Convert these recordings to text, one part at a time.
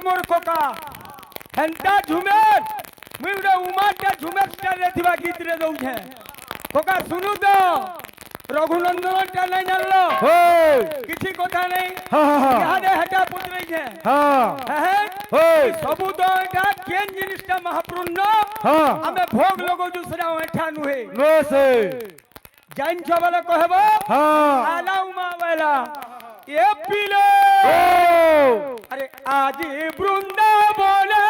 মোর Coca হেন্টা ঝুমের মুই উড়ে উমাটা ঝুমের স্টারে থিবা গীতরে দউছে কোকা শুনু তো রঘুনন্দনটা নাই জানলো কিছু কথা নেই ইহাদে হেটা পুতরাইছে হ্যাঁ সবু তো এটা কেন জিনিসটা মহাপূর্ণ আমি ভোগ লগোছু সেটা এঠা নুহে জানছ বলে কহব আলা উমা বেলা এ পিলে আরে আজি বৃন্দাবনে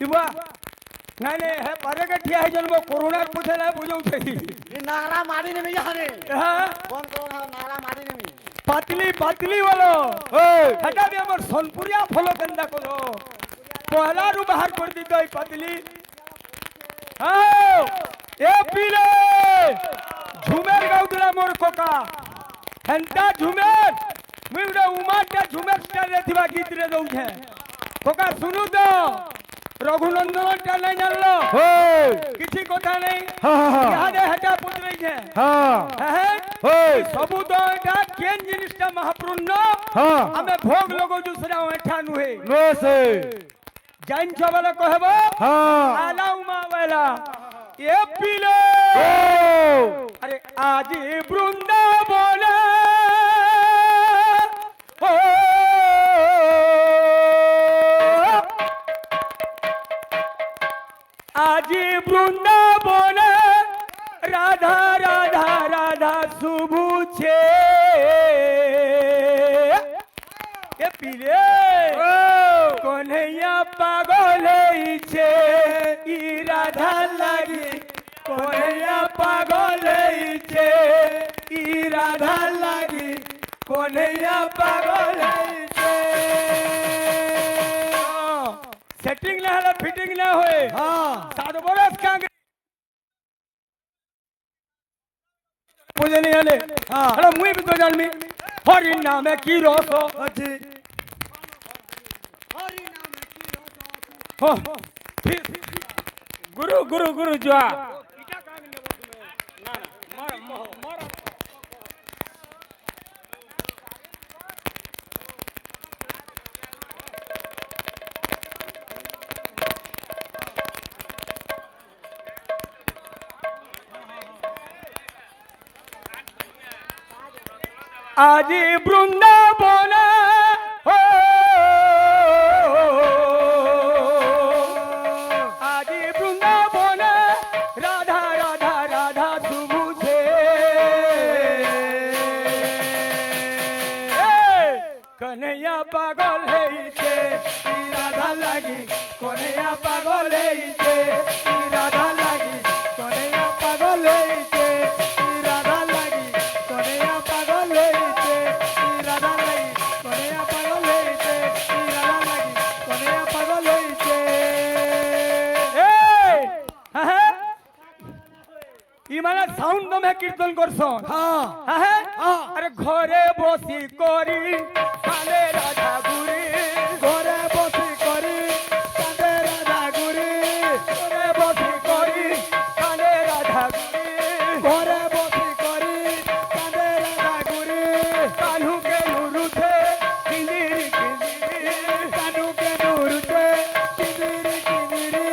नहीं नहीं है पारे के ठिया है जन्म कोरोना पूछे ना बुझो छही नारा मारी ने मिया हने हां कौन कौन है नारा मारी ने मी पातली वालो हटा भी हमर सोनपुरिया फलो कंदा को पहला रु बाहर कर दी तो पातली हां ए पीले झुमेर गाउदला मोर कोका हंता झुमेर मुइडा उमाटा झुमेर स्टारे थिबा गीत रे दउ छे कोका सुनु तो রঘুনন্দনটা নাই জানলো কিছু কথা নেই ইহাদে হেটা পুতরাইছে হ্যাঁ সবু তো এটা কেন জিনিসটা মহাপূর্ণ আমি ভোগ লগোছু সেটা এঠা নুহে জানছ বলে কহব আলা উমা বেলা এ পিলে আরে আজি বৃন্দাবনে আজি বৃন্দাবনে রাধা রাধা রাধা শুভুছে এ পিলে কন্হैया পাগল হইছে ই রাধা লাগি কন্হैया পাগল হইছে ই রাধা লাগি কন্হैया পাগল হইছে सेटिंग ना है फिटिंग ना होए सात बरस का मुझे नहीं आले अरे मुई भी तो जान मी हरि नाम है की रस अच्छी हरि नाम है की रस गुरु गुरु गुरु जुआ আজি বৃন্দাবনে আজি বৃন্দাবনে রাধা রাধা রাধা শুভুছে কন্হैया পাগল হইছে রাধা লাগি কন্হैया পাগল হইছে রাধা লাগি কন্হैया পাগল হইছে রাধা লাগি কন্হैया পাগল হইছে রাধা লাগি কন্হैया পাগল হইছে রাধা লাগি কন্হैया পাগল হইছে হ্যাঁ ই মানে সাউন্ড দমে কীর্তন করছ হ্যাঁ আরে ঘরে বসি করি কালে রাধা গুরি ঘরে বসি করি কালে রাধা গুরি ঘরে বসি করি কালে রাধা গুরি ঘরে বসি করি কালে রাধা গুরি কানু কে নুরুছে কিনিরি কিনিরি কানু কে নুরুছে কিনিরি কিনিরি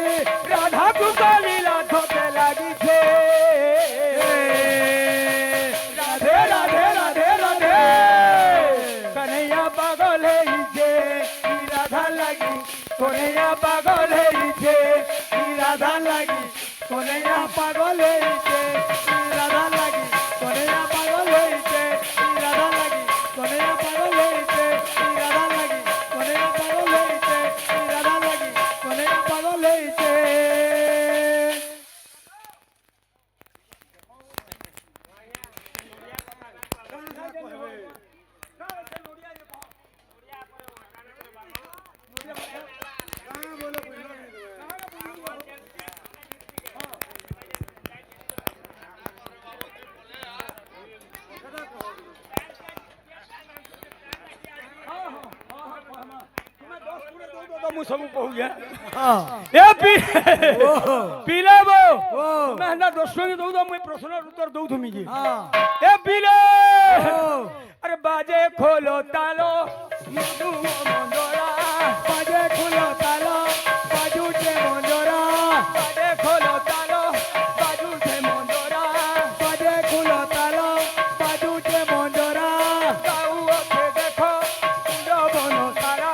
রাধা কুকালি রাধতে লাগিছে রাধে রাধে রাধে রাধে কন্হैया পাগল হইছে রাধা লাগি কন্হैया পাগল হইছে রাধা লাগি কন্হैया পাগল হইছে রাধা লাগি কন্হैया পাগল হইছে রাধা লাগি কন্হैया পাগল হইছে রাধা লাগি কন্হैया পাগল হইছে রাধা লাগি কন্হैया পাগল হইছে सब कहुए हाँ ए पी पीले बो ओ मैं ना दोस्तों के दऊ मैं प्रश्न उत्तर दऊ तुमी जी हाँ ए पीले ओ अरे बाजे खोलो तालो मुदु मंदोरा बाजे खोलो तालो बाजू के मंदोरा बाजे खोलो तालो बाजू से मंदोरा बाजे खोलो तालो बाजू के मंदोरा गाऊ के देखो कुंडो बनो सारा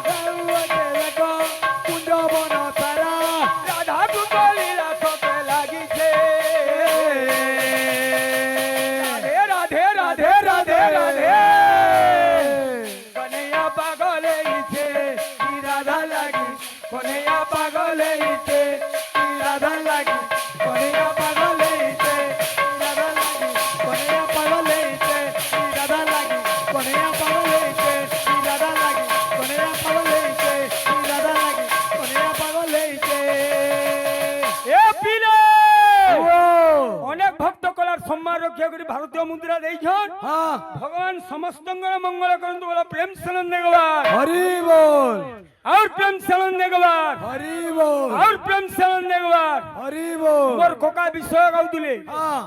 गाउआ के देखो कुंड बनो तारा राधा कुंडली राखो के लागी छे राधे राधे राधे राधे कन्हैया पागल छे ई राधा लागी कन्हैया पागल छे ई राधा लागी कन्हैया पागल छे ई राधा लागी कन्हैया पागल छे ई राधा लागी कन्हैया पागल छे ई राधा लागी कन्हैया पागल छे ई राधा लागी कन्हैया पागल छे ए पीले অনেক ভক্ত কলার সম্মান রক্ষা করে ভারতীয় মুদ্রা দেইছন हाँ ভগবান সমস্তঙ্গর মঙ্গল করন্তু বলা প্রেম সানন্দ গবার हरि बोल और प्रेम सानंद गवार हरि बोल और प्रेम सानंद गवार हरि बोल मोर कोका विषय गाउदिले हाँ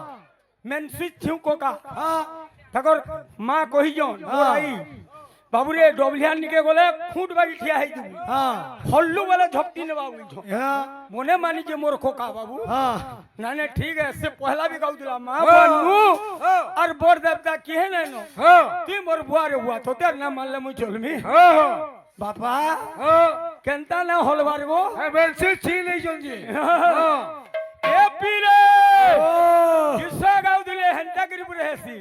मेनसित छिउ कोका हाँ तकर मां कहि जन मोर आई बाबूरे डबलियान निके गले खूंट बागी ठिया है दिबी हाँ हल्लू वाला झपटी ने बाबू छो हाँ मने मानी जे मोर कोका बाबू हाँ नाने ठीक है से पहला भी गाउदिला मां हाँ। बनू हाँ। और बोर देवता किहे नै नो हाँ ती मोर बुआरे हुआ तो तेर ना मानले मु चलमी हाँ बापा हाँ केंता ना हलवार गो बेलसे छी नहीं जल्दी ए पीरे ओ किस्सा गाउदिले हेंता करी पुरे हेसी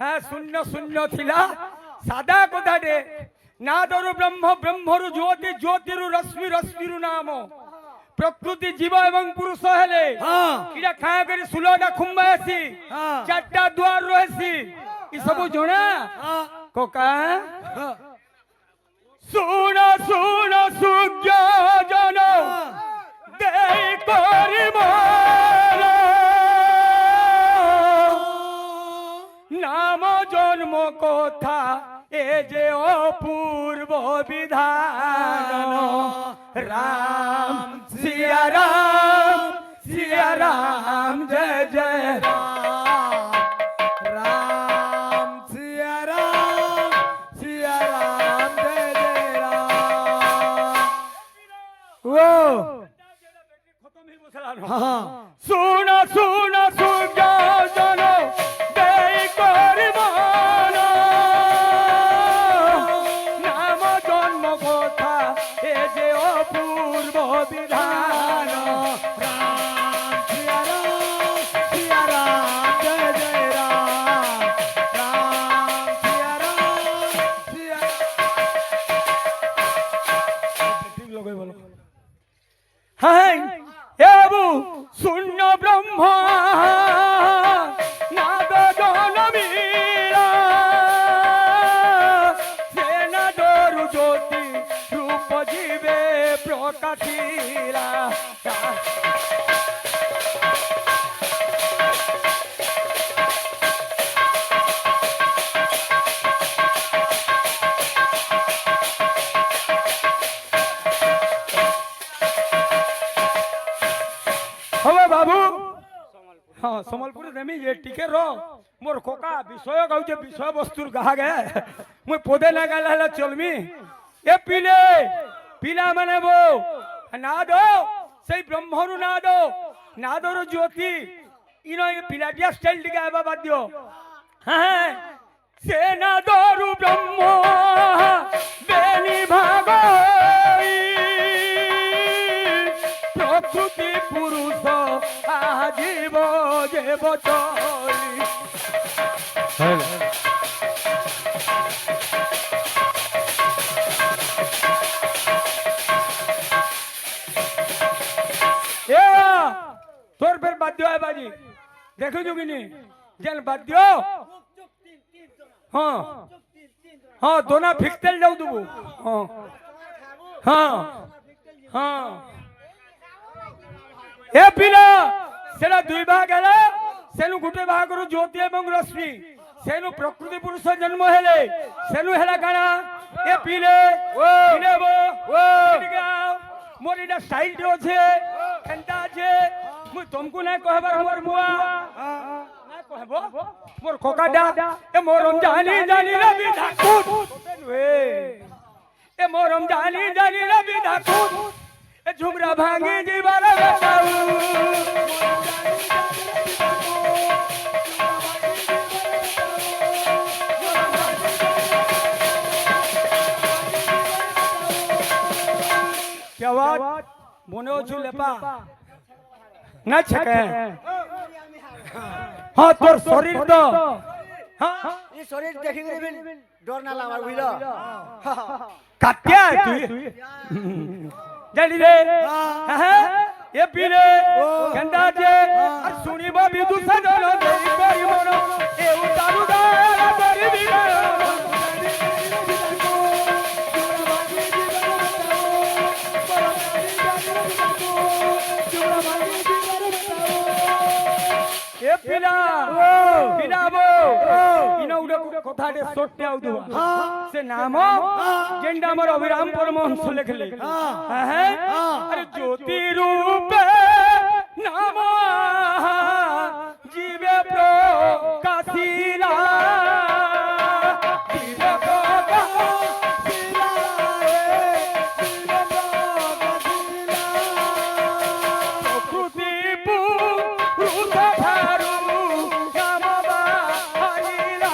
हां शून्य शून्य थिला सादा कथा दे नादरु ब्रह्म ब्रह्मरु ज्योति ज्योतिरु रश्मि रश्मिरु नाम प्रकृति जीव एवं पुरुष हेले हाँ इडा खाया करी 16टा खुम्बा हेसी हाँ 4टा द्वार रहसी ई सब जणा हाँ कोका हाँ सुन सुन सुज्ञ जन देई करी मारा नाम जन्म कथा ए जे अपूर्व विधान राम सिया राम जय जय राम राम सिया राम जय जय राम वो खत्म ही बसला हाँ सुन सुन सुज्ञ जन देई करी मारा नाम जन्म कथा ए जे अपूर्व विधान राम सिया राम जय जय राम राम सिया ठीक लोगे बोलो हाय ए बाबू शून्य ब्रह्म नाद जनमीरा से नादरु ज्योति रूप जीवे प्रकाशिला હવે બાબુ હા সম্বলপুরে দেমি যে টিকে র মোর কোকা বিষয় গাউছে বিষয় বস্তুর গাহা গে মুই পদে না গালা হলে চলমি এ পিলে পিলা মানে বো না দো সেই ব্রহ্মরু না দো না দোর জ্যোতি ইনো এ পিলাটিয়া স্টাইল টিকে আবা বাদ দিও হ্যাঁ সে না দোরু ব্রহ্ম বেনি ভাগই প্রকৃতি পুরুষ আজীব যে বচলি তোর ফের বাদ্য হয় বাজি দেখো যোগিনী যেন বাদ্য হ্যাঁ হ্যাঁ দোনা ফিকতেল যাও দেবো হ্যাঁ হ্যাঁ এ পিলা সেটা দুই ভাগ হেলে সেনু গোটে ভাগর জ্যোতি এবং রশ্মি সেনু প্রকৃতি পুরুষ জন্ম হেলে সেনু হেলা কাଣା এ পিলে পিলেবো এদিকে আও মোর এটা স্টাইল আছে ফেন্টা আছে মুই তুমকু না কহবার মোর মুয়া না কহব মোর কোকাডা এ মোরম জানি জানি রবি ঠাকুর এ মোরম জানি জানি রবি ঠাকুর এ ঝুমরা ভাঙি দিবার বাতাউ क्या बात মনে হচ্ছে লেপা না ছকে হ্যাঁ তোর শরীর তো হ্যাঁ এই শরীর দেখি করে ডর না লাগা বুঝল কাটে তুই জানি রে হ্যাঁ এ পিলে কেন্দা যে আর শুনিবা বিদুষণ দেই করি মন এ উতারু গালা করি বিনা এ পিলা পিলাবো ইনো উড়ে কথাটে সটতে আউ দুয়া সে নাম যেন্ডা আমার অবিরাম পরমহংস লেখলে হ্যাঁ আরে জ্যোতি রূপে নাম জীবে প্রকাশিলা জীবে প্রকাশিলা প্রকৃতি পুরুষ ধারু গামবা হরিলা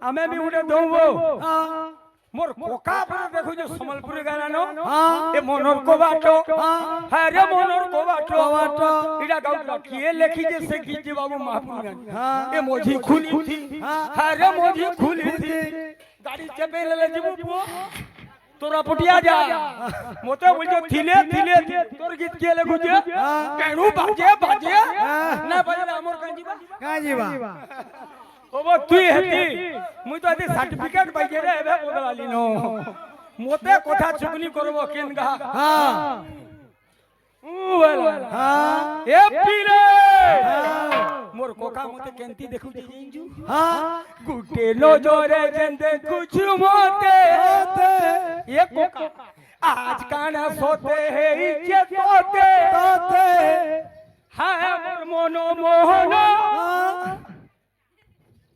আমি বি উঠে দৌবো মোর কোকা পরে দেখো যে সম্বলপুরি গানা নো এ মনর কোবাট হ্যাঁ রে মনর কোবাট এটা গাউটা কিয়ে লেখি যে সে গীতি বাবু মাহপুর এ মঝি খুলি থি হ্যাঁ রে মঝি খুলি থি গাড়ি চেপে লেলে যাবো পুও তোরা পটিয়া যা মতে বলছো থিলে থিলে তোর গীত কিয়ে লেখু যে কেনু বাজে বাজে না বাজে আমর কাঁ জিবা ওবা তুই হেতি মুই তো আদি সার্টিফিকেট পাইছে রে এবে বদলালি নো মতে কথা চুগলি করব কেন গা হ্যাঁ এ পিলে মোর কোকা মতে কেনতি দেখু যে জিঞ্জু গুটে নজরে যেন দেখুছু মতে এ কোকা আজ কানা সোতে হে ইচ্ছে তোতে হ্যাঁ মোর মন মোহন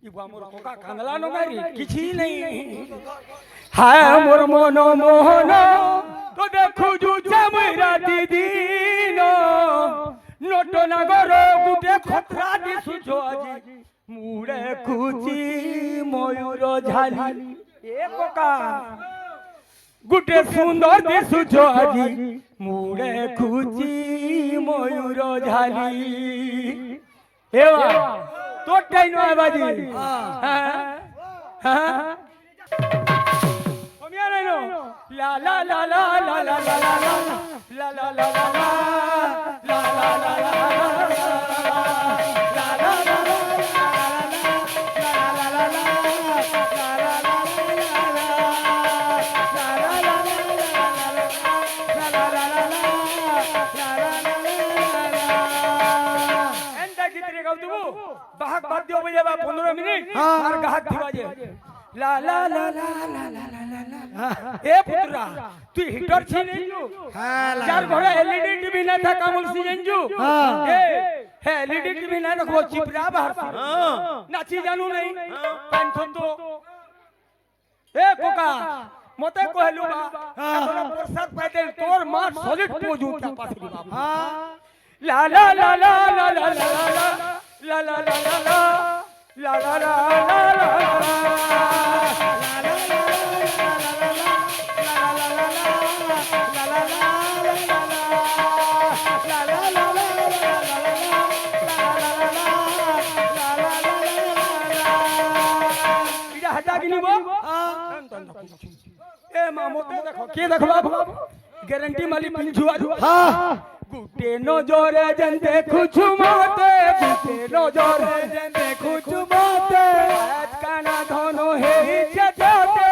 ইবা মোর কোকা কান্দলা নগারি কিছু নাই হ্যাঁ মোর মন মোহন তো দেখু জুছে মুই রাতি দিন নট নাগর গুটে খতরা দিছুছ আজি মুড়ে কুচি ময়ূর ঝালি এ কোকা গুটে সুন্দর দিছুছ আজি মুড়ে কুচি ময়ূর ঝালি এবা তোর টাই নয় বাজি হ্যাঁ হ্যাঁ কমিয়া নাই নো লা লা লা লা লা লা লা লা লা লা লা লা লা লা লা বাহাক বাদ দিও বলে বা 15 মিনিট আর গাহাক দিবা যে লা লা লা লা লা লা লা লা এ পুত্রা তুই হিটার ছিনিলু হ্যাঁ যার ঘরে এলইডি টিভি না থাকা মুলসি জেনজু এ হে এলইডি টিভি না দেখো চিপরা বাহার নাচি জানু নাই পাঁচন তো এ কোকা মতে কইলু বা তোর প্রসাদ পাইতে তোর মা সলিড পোজু তা পাছলি বাবা লা লা লা লা লা লা লা La la la la la la la la guarantee মালি পিঞ্জুয়ারু হ্যাঁ গুটে নজরে যেন দেখুছু মতে গুটে নজরে যেন দেখুছু মতে আজকানা ধন হেইছে তোতে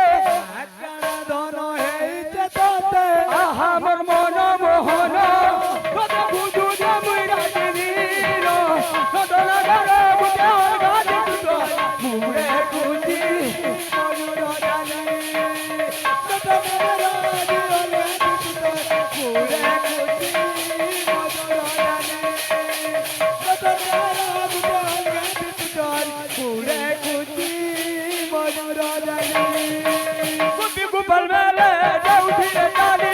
আজকানা ধন হেইছে তোতে আহা মোর মন মোহন কত বুঝু যে মুই রাজনী নো সদনা ধরে গুটে গাজ তুতো মুরে কুজি ময়ূর জানি কত মেরা জীবনে তুতো মুরে কুজি গোপাল মেলে যাউছি রে জানি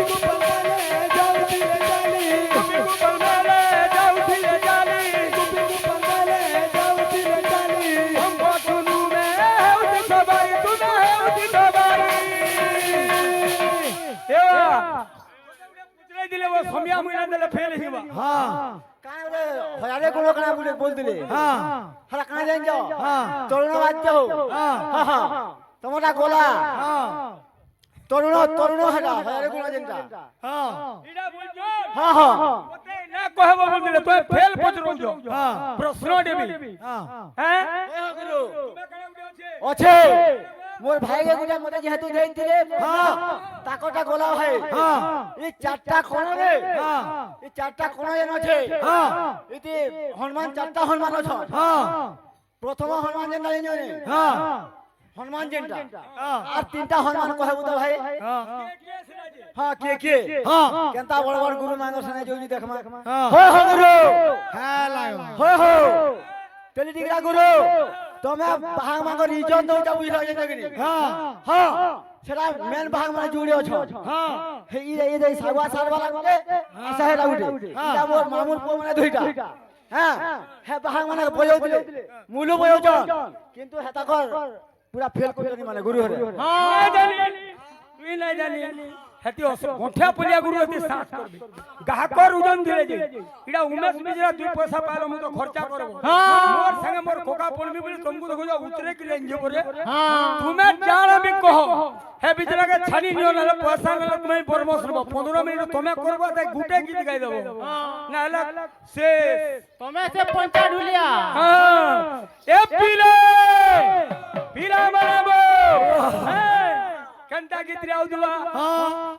গোপাল মেলে যাউছি রে জানি গোপাল মেলে যাউছি রে জানি গোপাল মেলে যাউছি রে জানি हम सुनु में हेउती सबाई तुना हेउती सबाई एवा पुछले दिले वो समिया मुइना देले फेल हिबा হ্যাঁ কানে রে হয়ারে কোন কানা বলে বল দিলে হ্যাঁ হারা কানে জান যাও হ্যাঁ তরুণ বাচ্চা হো হ্যাঁ হ্যাঁ তোমরা গোলা হ্যাঁ তরুণ তরুণ হারা হয়ারে কোন জানতা হ্যাঁ ইডা বলছো হ্যাঁ হ্যাঁ ওতে না কহব বল দিলে তো ফেল পচরো जो হ্যাঁ প্রশ্ন দেবি হ্যাঁ হ্যাঁ এ গুরু তুমি কানে উঠে আছে আছে মোর ভাইগে গুটা মতে যেহেতু দেইতিলে হ্যাঁ তাকটা গোলা হয় হ্যাঁ এই চারটা কোন রে হ্যাঁ এই চারটা কোন যেন আছে হ্যাঁ এতে হনুমান চারটা হনুমান আছে হ্যাঁ প্রথম হনুমান যেন জানি নে হ্যাঁ হনুমান যেনটা হ্যাঁ আর তিনটা হনুমান কহে বুঝা ভাই হ্যাঁ হ্যাঁ কে হ্যাঁ কেনতা বড় বড় গুরু মান সনে যোগী দেখমা হ্যাঁ হয় হয় গুরু হ্যাঁ লাগ হয় হয় তেলি টিকরা গুরু তুমি ভাগ মাগর ইজন দউটা বুঝলা যে দেখনি হ্যাঁ হ্যাঁ সেটা মেন ভাগ মানে জুড়ে আছো হ্যাঁ এই এই সাগা সারবা লাগবে আশা হেটা উঠে এটা মোর মামুর পো মানে দুইটা হ্যাঁ হে ভাগ মানে বয়ও দিলে মূল বয়ও কিন্তু হেতা কর পুরা ফেল করে মানে গুরু হরে হ্যাঁ জানি তুই নাই জানি হেতি গঠা পলিয়া গুরু হেতি সাথ করবি গাহকর ওজন দিলে যে ইডা উমেশ বিজরা দুই পয়সা পাইলো মু তো খরচা করব মোর সঙ্গে মোর কোকা পড়বি বলি তুমকু দেখো যে উতরে কি রেঞ্জ পরে তুমি জানো বি কহ হে বিজরা কে ছানি নিও না পয়সা না তুমি পরামর্শ দেব 15 মিনিট তুমি করবা তাই গুটে গীত গাই দেব না হলে শেষ তুমি সে পঞ্চা ঢুলিয়া হ্যাঁ এ পিলে পিলা মারাবো হ্যাঁ कंटा गीतरे आउदुआ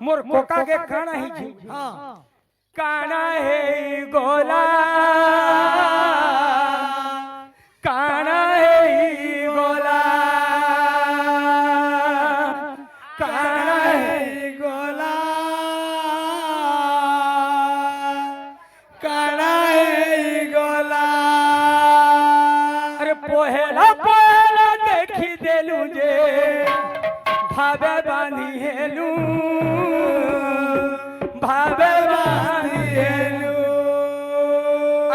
मोर कोका के काना ही छी काना है गोला काना है गोला काना है গোলা কানা এই গোলা अरे पहला पहला देखी देलु जे भावे बांधी हेलू भावे बांधी हेलू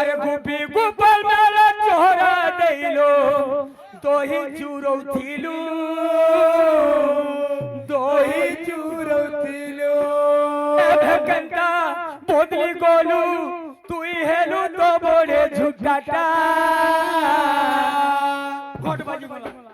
अरे गुपी गुपल मेला चोरा देलो दोही चुरौथिलू दोही चुरौथिलू कंटा बोदली गोलू तुई हेलू तो बड़े झूठाटा घोट बाजी बोला